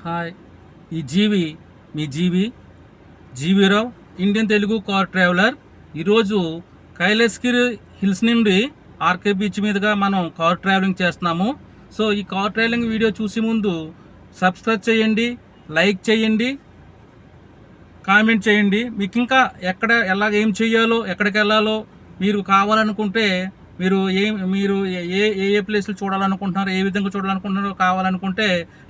Hi, ఈ మీ GV Rao, Indian Telugu car traveller. ఈరోజు Kailasagiri hills నుండి ఆర్కే బీచ్ మీదుగా మనం కార్ ట్రావెలింగ్ చేస్తున్నాము. సో ఈ కార్ ట్రావెలింగ్ వీడియో చూసే ముందు సబ్స్క్రైబ్ చేయండి, లైక్ చేయండి, కామెంట్ చేయండి. మీకు ఇంకా ఏం చేయాలో, ఎక్కడికి వెళ్ళాలో మీరు కావాలనుకుంటే మీరు ఏ ప్లేస్లు చూడాలనుకుంటున్నారో, ఏ విధంగా చూడాలనుకుంటున్నారో కావాలనుకుంటే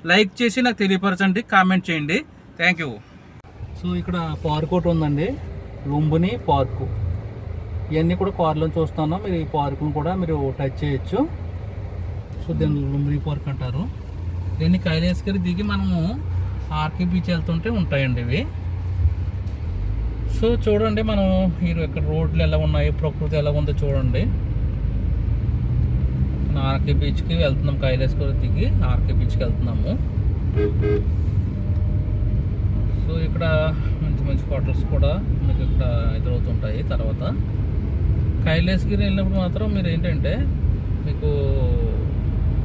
లైక్ చేసి నాకు తెలియపరచండి, కామెంట్ చేయండి. Thank you. సో ఇక్కడ పార్క్ ఒకటి ఉందండి, లుంబిని పార్కు. ఇవన్నీ కూడా కార్లో చూస్తున్నాం. మీరు ఈ పార్కును కూడా మీరు టచ్ చేయొచ్చు. సో దీన్ని లుంబిని పార్క్ అంటారు. దీన్ని కైలాసగిరి దిగి మనము ఆర్కే బీచ్ వెళ్తుంటే ఉంటాయండి ఇవి. సో చూడండి, మనం మీరు ఇక్కడ రోడ్లు ఎలా ఉన్నాయి, ప్రకృతి ఎలా ఉందో చూడండి. ఆర్కే బీచ్కి వెళ్తున్నాం, కైలాసగిరి దిగి ఆర్కే బీచ్కి వెళ్తున్నాము. సో ఇక్కడ మంచి మంచి హోటల్స్ కూడా మీకు ఇక్కడ ఎదురవుతుంటాయి. తర్వాత కైలాసగిరి వెళ్ళినప్పుడు మాత్రం మీరు ఏంటంటే మీకు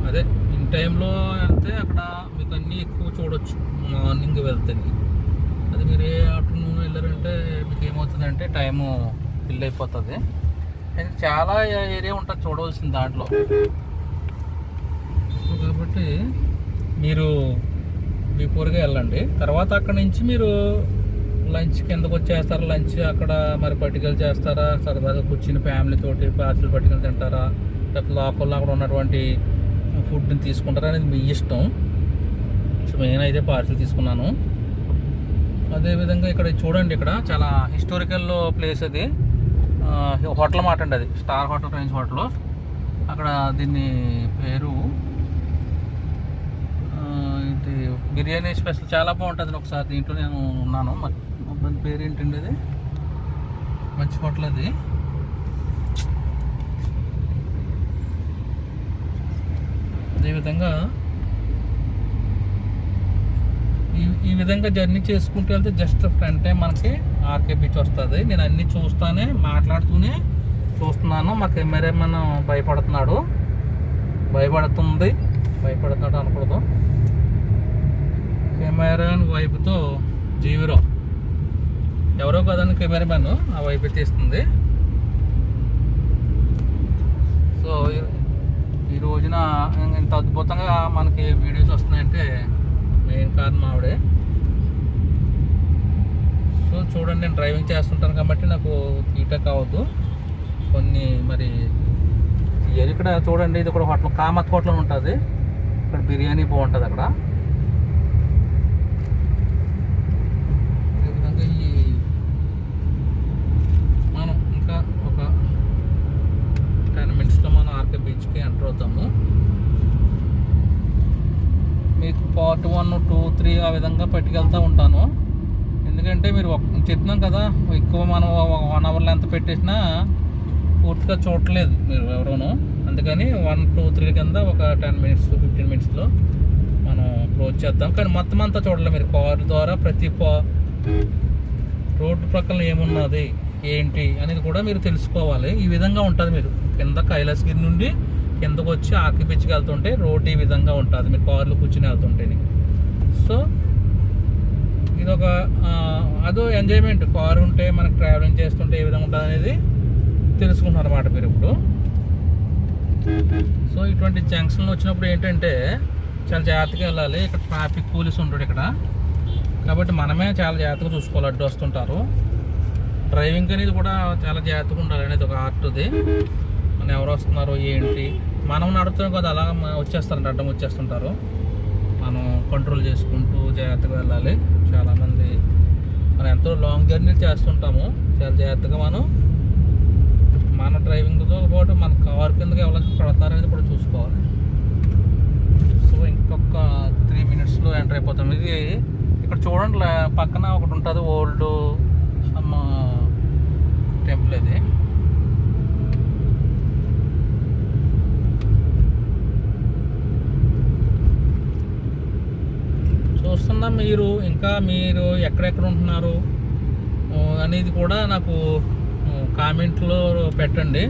అదే ఇన్ టైంలో వెళ్తే అక్కడ మీకు అన్నీ ఎక్కువ చూడొచ్చు. మార్నింగ్ వెళ్తే అది మీరు ఏ ఆఫ్టర్నూన్ వెళ్ళారంటే మీకు ఏమవుతుందంటే టైము ఫిల్ అయిపోతుంది. అది చాలా ఏరియా ఉంటుంది చూడవలసింది దాంట్లో. కాబట్టి మీరు బిఫోర్గా వెళ్ళండి. తర్వాత అక్కడ నుంచి మీరు లంచ్ కిందకు వచ్చేస్తారా, లంచ్ అక్కడ మరి పట్టుకెళ్ళి చేస్తారా, సరదాగా కూర్చుని ఫ్యామిలీతోటి పార్సిల్ పట్టుకెళ్ళి తింటారా, లేకపోతే లోకల్లో అక్కడ ఉన్నటువంటి ఫుడ్ని తీసుకుంటారా అనేది మీ ఇష్టం. సో నేనైతే పార్సిల్ తీసుకున్నాను. అదేవిధంగా ఇక్కడ చూడండి, ఇక్కడ చాలా హిస్టారికల్ ప్లేస్ అది. హోటల్ మాట అండి, అది స్టార్ హోటల్, రేంజ్ హోటల్. అక్కడ దీన్ని పేరు ఇది బిర్యానీ స్పెషల్, చాలా బాగుంటుంది. ఒకసారి దీంట్లో నేను ఉన్నాను. దాని పేరు ఏంటండి, అది మంచి హోటల్ అది. అదేవిధంగా ఈ విధంగా జర్నీ చేసుకుంటూ వెళ్తే జస్ట్ ఫ్రంటే మనకి ఆర్కే బీచ్ వస్తుంది. నేను అన్నీ చూస్తానే మాట్లాడుతూనే చూస్తున్నాను. మా కెమెరామెన్ భయపడుతున్నాడు అనకూడదు. కెమెరామెన్ వైపుతో జీవీరావు ఎవరో కదండి, కెమెరామెన్ ఆ వైపు తీస్తుంది. సో ఈ రోజున ఇంత అద్భుతంగా మనకి వీడియోస్ వస్తున్నాయంటే మెయిన్ కారణం ఆవిడే. సో చూడండి, నేను డ్రైవింగ్ చేస్తుంటాను కాబట్టి నాకు తీట కావద్దు కొన్ని. మరి ఇక్కడ చూడండి, ఇది కూడా హోటల్, కామత్ హోటల్ ఉంటుంది. ఇక్కడ బిర్యానీ బాగుంటుంది అక్కడ. అదేవిధంగా మనం ఇంకా ఒక 10 minutesలో మనం ఆర్కే బీచ్కి ఎంటర్ అవుతాము. మీకు పార్ట్ 1, 2, 3 ఆ విధంగా పట్టుకెళ్తూ ఉంటాను. ఎందుకంటే మీరు చెప్తున్నాం కదా, ఎక్కువ మనం 1 hourలో ఎంత పెట్టేసినా పూర్తిగా చూడలేదు మీరు ఎవరోనూ. అందుకని 1, 2, 3 కింద ఒక 10 minutes, 15 minutesలో మనం క్లోజ్ చేద్దాం. కానీ మొత్తం అంతా చూడలేదు. మీరు కారు ద్వారా ప్రతి రోడ్డు ప్రక్కన ఏమున్నది ఏంటి అనేది కూడా మీరు తెలుసుకోవాలి. ఈ విధంగా ఉంటుంది. మీరు కింద కైలాసగిరి నుండి కిందకు వచ్చి ఆర్కే బీచ్కి వెళ్తుంటే రోడ్ ఈ విధంగా ఉంటుంది, మీరు కార్లో కూర్చుని వెళ్తుంటే. సో ఇదొక అదో ఎంజాయ్మెంట్. కారు ఉంటే మనకు ట్రావెలింగ్ చేస్తుంటే ఏ విధంగా ఉంటుంది అనేది తెలుసుకుంటున్నారు అన్నమాట మీరు ఇప్పుడు. సో ఇటువంటి జంక్షన్లో వచ్చినప్పుడు ఏంటంటే చాలా జాగ్రత్తగా వెళ్ళాలి. ఇక్కడ ట్రాఫిక్ పోలీస్ ఉంటాడు ఇక్కడ, కాబట్టి మనమే చాలా జాగ్రత్తగా చూసుకోవాలి. అడ్డు వస్తుంటారు. డ్రైవింగ్ అనేది కూడా చాలా జాగ్రత్తగా ఉండాలి అనేది ఒక ఆర్ట్ది. మనం ఎవరు వస్తున్నారు ఏంటి, మనం నడుస్తున్నాం కదా, అలా వచ్చేస్తారంట, అడ్డం వచ్చేస్తుంటారు. మనం కంట్రోల్ చేసుకుంటూ జాగ్రత్తగా వెళ్ళాలి. చాలామంది మనం ఎంతో లాంగ్ జర్నీ చేస్తుంటాము. చాలా జాగ్రత్తగా మన డ్రైవింగ్తో పాటు మన కార్ కిందకి ఎవరైనా పడతారనేది కూడా చూసుకోవాలి. సో ఇంకొక 3 minutesలో ఎంటర్ అయిపోతాం. ఇది ఇక్కడ చూడండి, పక్కన ఒకటి ఉంటుంది ఓల్డ్ టెంపుల్. ఇది చూస్తున్నా. మీరు ఎక్కడెక్కడ ఉంటున్నారు అనేది కూడా నాకు కామెంట్లో పెట్టండి.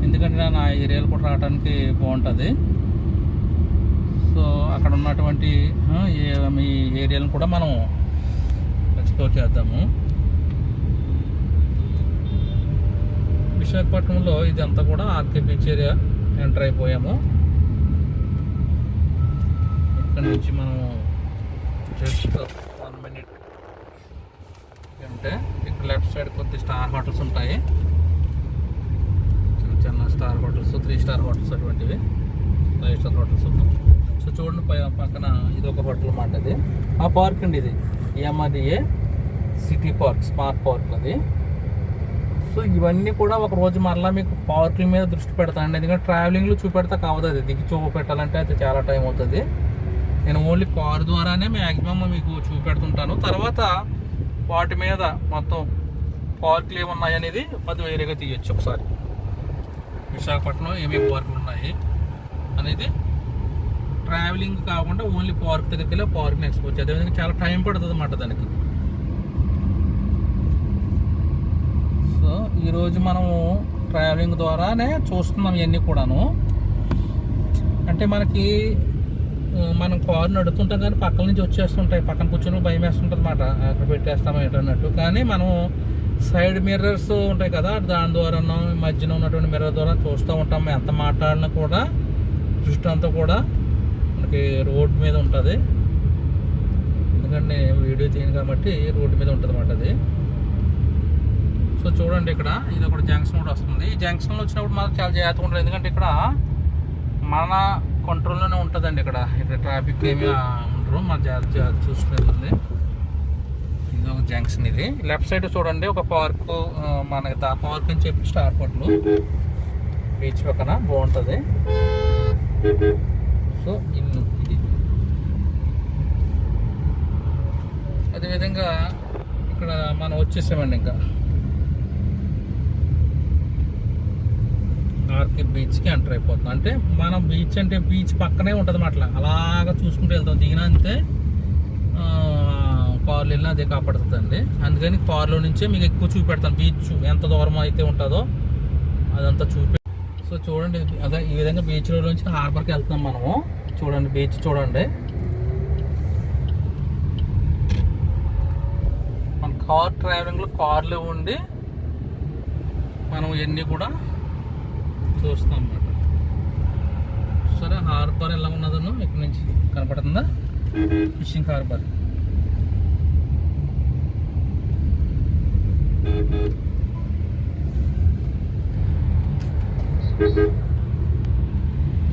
ఎందుకంటే నా ఏరియాలో కూడా రావడానికి బాగుంటుంది. సో అక్కడ ఉన్నటువంటి మీ ఏరియాలను కూడా మనం ఎక్స్ప్లోర్ చేద్దాము. విశాఖపట్నంలో ఇదంతా కూడా ఆర్కే బీచ్ ఏరియా ఎంటర్ అయిపోయాము. ఇక్కడ నుంచి మనం జస్ట్ 1 minute అంటే ఇక్కడ లెఫ్ట్ సైడ్ కొద్ది స్టార్ హోటల్స్ ఉంటాయి, చిన్న చిన్న స్టార్ హోటల్స్, 3 స్టార్ హోటల్స్, అటువంటివి 5 స్టార్ హోటల్స్ ఉన్నాయి. సో చూడండి పక్కన ఇది ఒక హోటల్ అన్నమాట. ఇది ఆ పార్క్ అండి, ఇది EMRDA city park, smart park అది. సో ఇవన్నీ కూడా ఒక రోజు మరలా మీకు పార్కుల మీద దృష్టి పెడతానండి, ఎందుకంటే ట్రావెలింగ్లో చూపెడతా కావద్దు, అది దిగి చూపెట్టాలంటే అయితే చాలా టైం అవుతుంది. నేను ఓన్లీ కార్ ద్వారానే మ్యాక్సిమం మీకు చూపెడుతుంటాను. తర్వాత వాటి మీద మొత్తం పార్కులు ఏమున్నాయి అనేది అది వేరేగా తీయచ్చు. ఒకసారి విశాఖపట్నం ఏమేమి పార్కులు ఉన్నాయి అనేది ట్రావెలింగ్ కాకుండా ఓన్లీ పార్క్ దగ్గరికి వెళ్ళి పార్క్ని ఎక్స్ప్లోర్ చేయాలి. అదేవిధంగా చాలా టైం పడుతుంది అన్నమాట దానికి. సో ఈరోజు మనము ట్రావెలింగ్ ద్వారానే చూస్తున్నాం ఇవన్నీ కూడాను. అంటే మనకి మనం కారు నడుతుంటాం కానీ పక్కల నుంచి వచ్చేస్తుంటాయి, పక్కన కూర్చొని భయం వేస్తుంటుంది అన్నమాట, అక్కడ పెట్టేస్తాం ఏంటన్నట్టు. కానీ మనం సైడ్ మిర్రర్స్ ఉంటాయి కదా, దాని ద్వారా మధ్యన ఉన్నటువంటి మిర్రర్ ద్వారా చూస్తూ ఉంటాం. ఎంత మాట్లాడినా కూడా దృష్టి అంతా కూడా మనకి రోడ్ మీద ఉంటుంది, ఎందుకంటే వీడియో తీయను కాబట్టి రోడ్డు మీద ఉంటుంది అన్నమాట అది. సో చూడండి, ఇక్కడ ఇది ఒక జంక్షన్ కూడా వస్తుంది. ఈ జంక్షన్లో వచ్చినప్పుడు మాత్రం చాలా జాగ్రత్తగా ఉంటుంది, ఎందుకంటే ఇక్కడ మన కంట్రోల్లోనే ఉంటుందండి. ఇక్కడ ట్రాఫిక్ ఏమీ ఉండరు, మన జాగ్రత్త చూసుకునేది. ఇది ఒక జంక్షన్. ఇది లెఫ్ట్ సైడ్ చూడండి ఒక పార్క్, మనకి పార్క్ అని చెప్పి స్టార్ హోటల్ బీచ్ పక్కన బాగుంటుంది. సో ఇది అదేవిధంగా ఇక్కడ మనం వచ్చేసామండి, ఇంకా ఆర్కే బీచ్కి ఎంటర్ అయిపోతున్నాం. అంటే మనం బీచ్ అంటే బీచ్ పక్కనే ఉంటుంది అట్లా, అలాగా చూసుకుంటూ వెళ్తాం. దిగినా అంతే, కార్లు వెళ్ళినా అదే కాపాడుతుందండి. అందుకని కార్లో నుంచే మీకు ఎక్కువ చూపెడతాను, బీచ్ ఎంత దూరం అయితే ఉంటుందో అదంతా సో చూడండి, అదే ఈ విధంగా బీచ్ రోడ్ నుంచి హార్బర్కి వెళ్తున్నాం మనము. చూడండి బీచ్ చూడండి. మన కార్ ట్రావెలింగ్లో కార్లో ఉండి మనం ఇవన్నీ కూడా చూస్తాం అన్నమాట. సరే, హార్బర్ ఎలా ఉన్నదను ఇక్కడ నుంచి కనపడుతుందా, ఫిషింగ్ హార్బర్.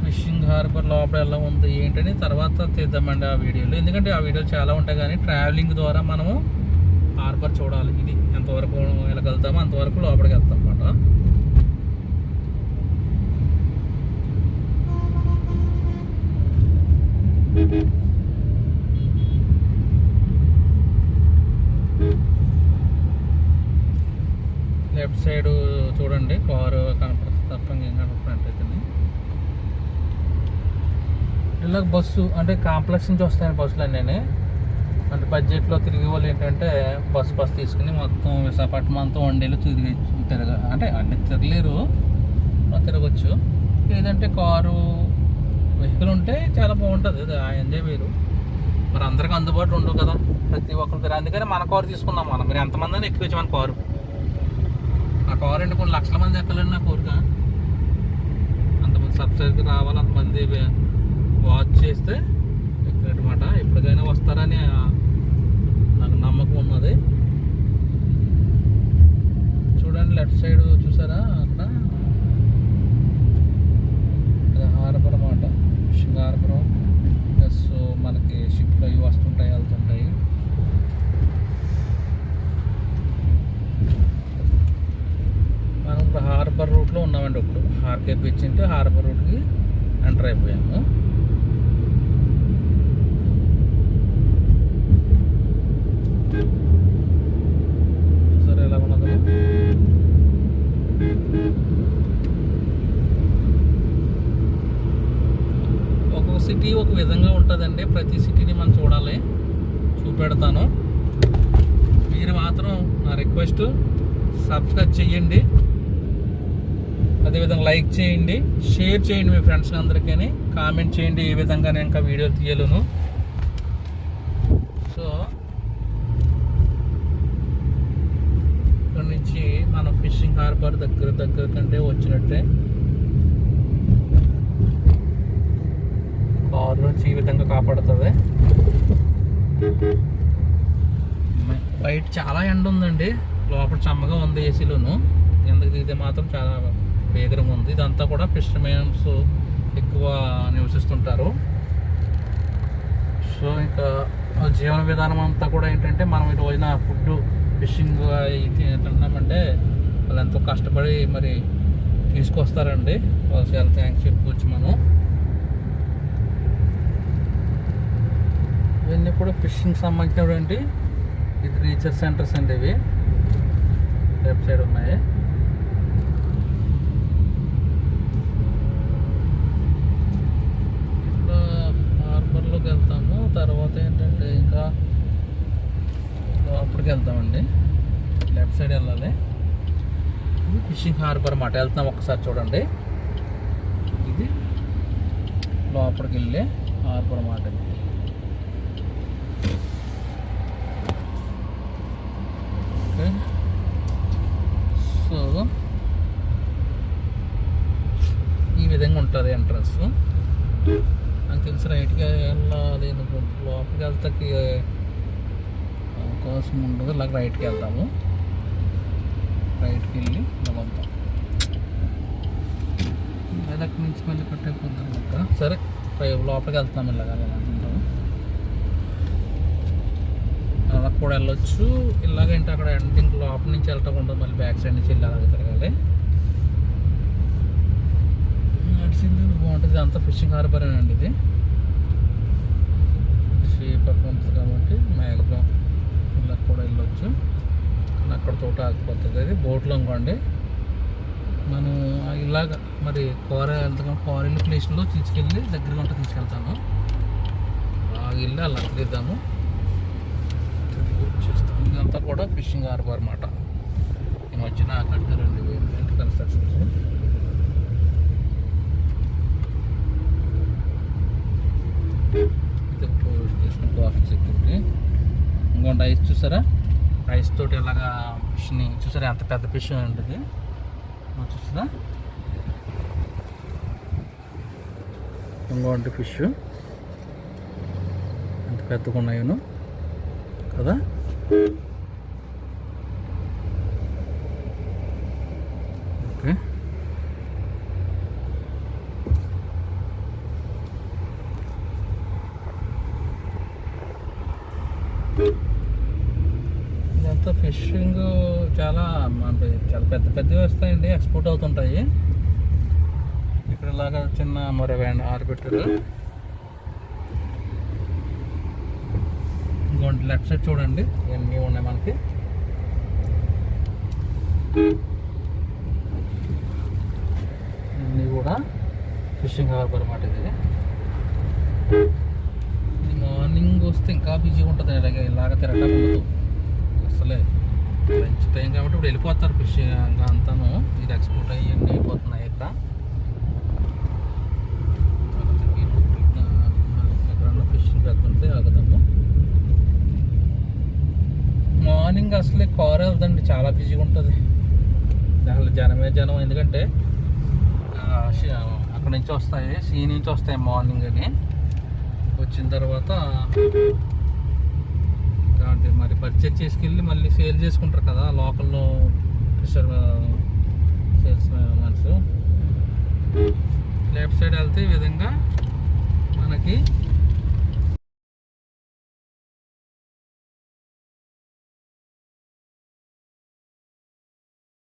ఫిషింగ్ హార్బర్ లోపల ఎలా ఉంది ఏంటని తర్వాత తీద్దామండి ఆ వీడియోలో, ఎందుకంటే ఆ వీడియోలు చాలా ఉంటాయి. కానీ ట్రావెలింగ్ ద్వారా మనము హార్బర్ చూడాలి. ఇది ఎంతవరకు వెళ్ళగలుగుతామో అంతవరకు లోపలికి వెళ్తాం అన్నమాట. లెఫ్ట్ సైడ్ చూడండి కారు కనపడుతుంది తప్ప ఇంకేం కనపడినట్టయితే. ఇలా బస్సు అంటే కాంప్లెక్స్ నుంచి వస్తాయి బస్సులు అన్నీ. అంటే బడ్జెట్లో తిరిగే వాళ్ళు ఏంటంటే బస్ తీసుకుని మొత్తం విశాఖపట్నం అంతా వన్డేలో అంటే అన్ని తిరగలేరు, తిరగచ్చు. లేదంటే కారు వెహికల్ ఉంటే చాలా బాగుంటుంది, అది ఆ ఎంజాయ్ వేరు. మరి అందరికి అందుబాటులో ఉండవు కదా ప్రతి ఒక్కరికి, అందుకని మన కారు తీసుకున్నాం మనం. మీరు ఎంతమంది అని ఎక్కువ మన కారు, ఆ కారు అంటే కొన్ని లక్షల మంది ఎక్కాలండి నా కోరిక. అంతమంది సబ్సిడీకి రావాలి, అంతమంది వాచ్ చేస్తే ఎక్కడమాట ఎప్పటికైనా వస్తారని నాకు నమ్మకం ఉన్నది. చూడండి లెఫ్ట్ సైడ్ చూసారా, అక్కడ హార్బర్ అన్నమాట, ఫిషింగ్ హార్బర్. ప్లస్ మనకి షిప్లు అవి వస్తుంటాయి వెళ్తుంటాయి. మనం ఇప్పుడు హార్బర్ రూట్లో ఉన్నామండి. ఇప్పుడు ఆర్కే బీచ్ నుంచి హార్బర్ రూట్కి ఎంటర్ అయిపోయాము. సరే, ఎలా ఉన్నది ఒక్కొక్క సిటీ ఒక విధంగా ఉంటుందండి. ప్రతి సిటీని మనం చూడాలి, చూపెడతాను. మీరు మాత్రం నా రిక్వెస్ట్ సబ్స్క్రైబ్ చేయండి, అదేవిధంగా లైక్ చేయండి, షేర్ చేయండి మీ ఫ్రెండ్స్ అందరికీ. కామెంట్ చేయండి ఏ విధంగా నేను ఇంకా వీడియోలు తీయలేను. సో ఇక్కడ నుంచి మనం ఫిషింగ్ హార్బర్ దగ్గర కంటే వచ్చినట్టే. కారు నుంచి ఈ విధంగా కాపాడుతుంది. బయట చాలా ఎండ ఉందండి, లోపల చమ్మగా ఉంది ఏసీలోను. ఎందుకు దిగితే మాత్రం చాలా వేగరంగా ఉంది. ఇదంతా కూడా ఫిషర్మెన్స్ ఎక్కువ నివసిస్తుంటారు. సో ఇంకా జీవన విధానం అంతా కూడా ఏంటంటే మనం ఈ రోజున ఫుడ్ ఫిషింగ్ తింటున్నామంటే వాళ్ళు ఎంతో కష్టపడి మరి తీసుకొస్తారండి. వాళ్ళు చాలా థ్యాంక్స్ చెప్పుకోవచ్చు మనం. ఇవన్నీ కూడా ఫిషింగ్ సంబంధించినటువంటి ఇది రీసెర్చ్ సెంటర్స్ అండి. ఇవి లెఫ్ట్ సైడ్ ఉన్నాయి. ఇక్కడ హార్బర్లోకి వెళ్తాము. తర్వాత ఏంటంటే ఇంకా లోపలికి వెళ్తామండి. లెఫ్ట్ సైడ్ వెళ్ళాలి. ఇది ఫిషింగ్ హార్బర్ అన్నమాట. వెళ్తాం ఒకసారి చూడండి. ఇది లోపలికి వెళ్ళే హార్బర్ అన్నమాట. సో ఈ విధంగా ఉంటుంది ఎంట్రన్స్. నాకు తెలిసి రైట్గా వెళ్ళాలి అనుకుంటు లోపలికి వెళ్తాకి అవకాశం ఉండదు. ఇలాగ రైట్కి వెళ్తాము. రైట్కి వెళ్ళి వెళ్తాం. అక్కడి నుంచి మళ్ళీ కట్టయిపోతాం ఇంకా. సరే లోపలికి వెళ్తాము. ఇలాగ అనుకుంటాము. అలా కూడా వెళ్ళొచ్చు. ఇలాగంటే అక్కడ ఎండింగ్ లోపల నుంచి వెళ్ళటం ఉండదు. మళ్ళీ బ్యాక్ సైడ్ నుంచి వెళ్ళి అలాగే తిరగాలి. నడిచింది బాగుంటుంది. అంతా ఫిషింగ్ హార్బర్ అండి. ఇది షేప్ ఉంటుంది కాబట్టి మ్యాక్సిమం ఇలా కూడా వెళ్ళొచ్చు. అక్కడ తోట ఆగిపోతుంది. అది బోట్లో అనుకోండి. మనం ఇలాగ మరి కూర వెళ్తాం. కూరలు ప్లేస్లో తీసుకెళ్ళి దగ్గరగా ఉంటే తీసుకెళ్తాము. బాగా వెళ్ళి అలా తిరిద్దాము. ఇదంతా కూడా ఫిషింగ్ హార్బర్ అన్నమాట. ఈ మధ్యన కట్టారండి ఏంటంటే కన్స్ట్రక్షన్స్. ఇది స్టేషన్ ట్రాఫిక్ సెక్యూరిటీ. ఇంకోటి ఐస్ చూసారా? ఐస్ తోటి ఇలాగా ఫిష్ని చూసారా? ఎంత పెద్ద ఫిష్ ఉంటుంది చూసారా? ఇంకోటి ఫిష్ ఎంత పెద్దగా ఉన్నాయో కదా. ఓకే, ఇదంతా ఫిషింగ్ చాలా పెద్ద పెద్దవి వస్తాయండి. ఎక్స్పోర్ట్ అవుతుంటాయి. ఇక్కడ ఇలాగా చిన్న మరి ఆరబెట్టారు. ఇంకోటి లెఫ్ట్ సైడ్ చూడండి ఇవన్నీ ఉన్నాయి మనకి. ఇవన్నీ కూడా ఫిషింగ్ హార్బర్ అన్నమాట. ఇది మార్నింగ్ వస్తే ఇంకా బిజీగా ఉంటుంది. ఇలాగ తిరగడం ఉండదు అసలే. లంచ్ టైం కాబట్టి ఇప్పుడు వెళ్ళిపోతారు ఫిషింగ్ అంతాను. ఇది ఎక్స్పోర్ట్ అయ్యి అన్నీ అయిపోతున్నాయి. ఇక్కడ ఎక్కడన్నా ఫిషింగ్ వెళ్తుంటే ఆగుతాము. మార్నింగ్ అసలే కారు వెళ్దండి, చాలా బిజీగా ఉంటుంది. అసలు జనం. ఎందుకంటే అక్కడ నుంచి వస్తాయి, సీ నుంచి వస్తాయి మార్నింగ్ అని. వచ్చిన తర్వాత మరి పర్చేజ్ చేసుకెళ్ళి మళ్ళీ సేల్ చేసుకుంటారు కదా లోకల్లో fisher sales mans. Left side వెళ్తే ఈ విధంగా మనకి